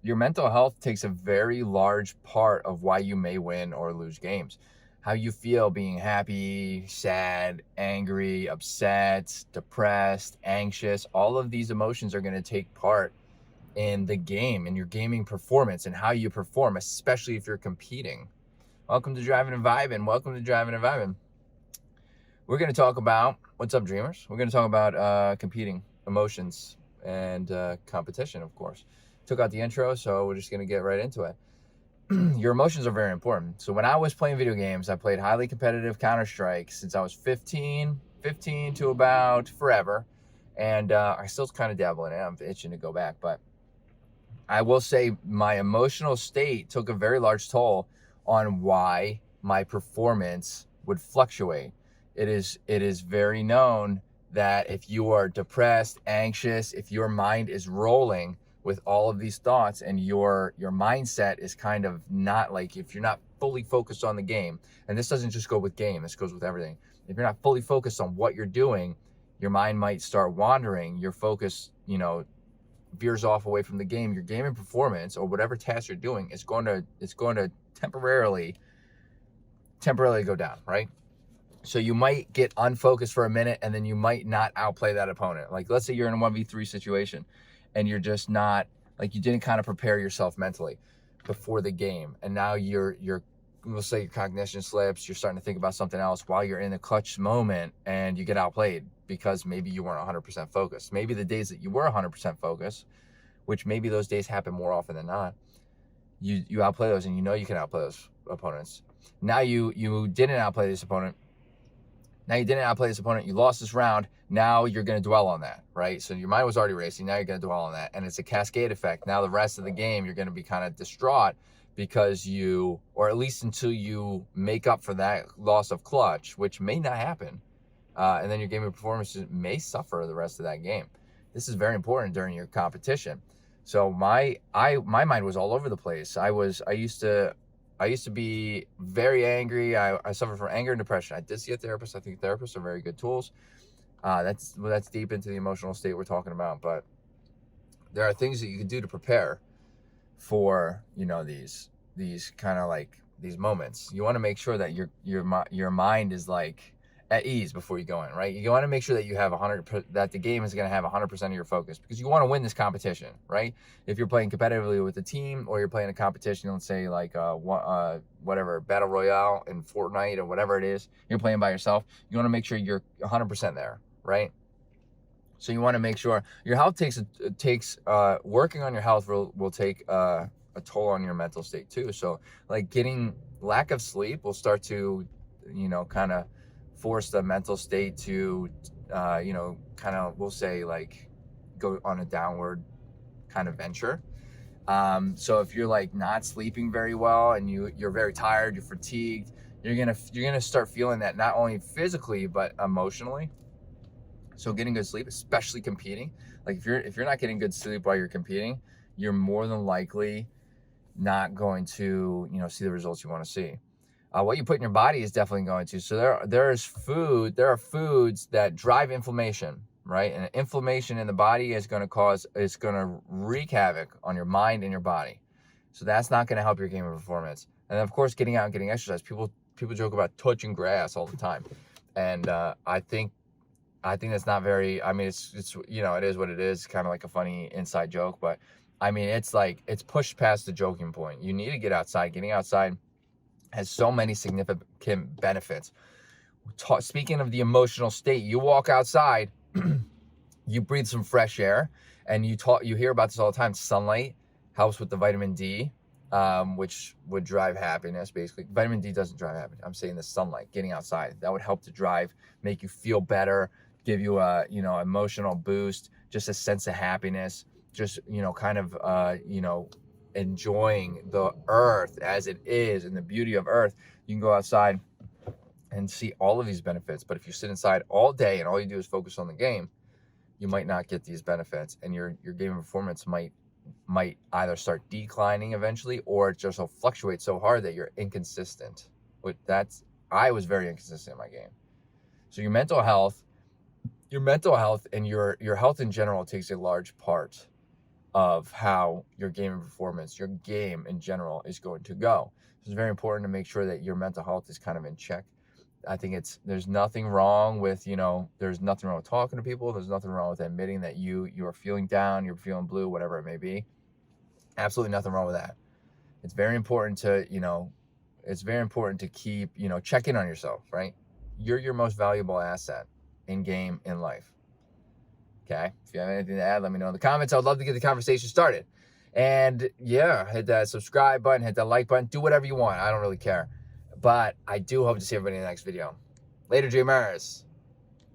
your mental health takes a very large part of why you may win or lose games. How you feel being happy, sad, angry, upset, depressed, anxious, all of these emotions are going to take part in the game and your gaming performance and how you perform, especially if you're competing. Welcome to Driving and Vibing. Welcome to Driving and Vibing. We're going to talk about, what's up, dreamers? We're going to talk about competing, emotions, and competition, of course. Took out the intro, so we're just going to get right into it. Your emotions are very important. So when I was playing video games, I played highly competitive Counter-Strike since I was 15 to about forever. And I still kind of dabble in it. I'm itching to go back. But I will say my emotional state took a very large toll on why my performance would fluctuate. It is very known that if you are depressed, anxious, if your mind is rolling with all of these thoughts and your mindset is kind of not, like, if you're not fully focused on the game, and this doesn't just go with game, this goes with everything. If you're not fully focused on what you're doing, your mind might start wandering, your focus, veers off away from the game. Your gaming performance or whatever task you're doing is going to temporarily go down, right? So you might get unfocused for a minute and then you might not outplay that opponent. Like, let's say you're in a 1v3 situation and you're just not, like, you didn't kind of prepare yourself mentally before the game, and now you're we'll say your cognition slips, you're starting to think about something else while you're in a clutch moment, and you get outplayed because maybe you weren't 100% focused. Maybe the days that you were 100% focused, which maybe those days happen more often than not, you outplay those, and you can outplay those opponents. Now you didn't outplay this opponent. You lost this round. Now you're going to dwell on that, right? So your mind was already racing. Now you're going to dwell on that. And it's a cascade effect. Now the rest of the game, you're going to be kind of distraught because or at least until you make up for that loss of clutch, which may not happen. And then your gaming performance may suffer the rest of that game. This is very important during your competition. So my mind was all over the place. I used to be very angry. I suffered from anger and depression. I did see a therapist. I think therapists are very good tools. That's deep into the emotional state we're talking about. But there are things that you can do to prepare for, these kind of like these moments. You want to make sure that your mind is like at ease before you go in, right? You want to make sure that you have that the game is going to have 100% of your focus, because you want to win this competition, right? If you're playing competitively with a team, or you're playing a competition, let's say like whatever, battle royale in Fortnite or whatever it is, you're playing by yourself, you want to make sure you're 100% there, right? So you want to make sure your health takes working on your health will take a toll on your mental state too. So like lack of sleep will start to, kind of force the mental state to, kind of, we'll say, like, go on a downward kind of venture. So if you're like not sleeping very well and you're very tired, you're fatigued, you're gonna start feeling that, not only physically but emotionally. So getting good sleep, especially competing, like if you're not getting good sleep while you're competing, you're more than likely not going to, see the results you want to see. What you put in your body is definitely going to. So there are foods that drive inflammation, right? And inflammation in the body is going to wreak havoc on your mind and your body. So that's not going to help your game of performance. And of course, getting out and getting exercise. People joke about touching grass all the time, and I think that's not very. I mean, it's it is what it is. Kind of like a funny inside joke, but I mean, it's pushed past the joking point. You need to get outside. Getting outside has so many significant benefits. Speaking of the emotional state, you walk outside, you breathe some fresh air, and you hear about this all the time. Sunlight helps with the vitamin D, which would drive happiness. Basically, vitamin D doesn't drive happiness. I'm saying the sunlight, getting outside, that would help to make you feel better, give you a emotional boost, just a sense of happiness, just kind of enjoying the earth as it is and the beauty of earth. You can go outside and see all of these benefits. But if you sit inside all day and all you do is focus on the game, you might not get these benefits, and your game performance might either start declining eventually, or it just will fluctuate so hard that you're inconsistent. I was very inconsistent in my game. So your mental health and your health in general takes a large part of how your gaming performance, your game in general is going to go. So it's very important to make sure that your mental health is kind of in check. I think there's nothing wrong with, there's nothing wrong with talking to people. There's nothing wrong with admitting that you are feeling down, you're feeling blue, whatever it may be. Absolutely nothing wrong with that. It's very important to, keep, check in on yourself, right? You're your most valuable asset in game, in life. Okay. If you have anything to add, let me know in the comments. I'd love to get the conversation started. And yeah, hit that subscribe button, hit that like button, do whatever you want. I don't really care. But I do hope to see everybody in the next video. Later, Dreamers.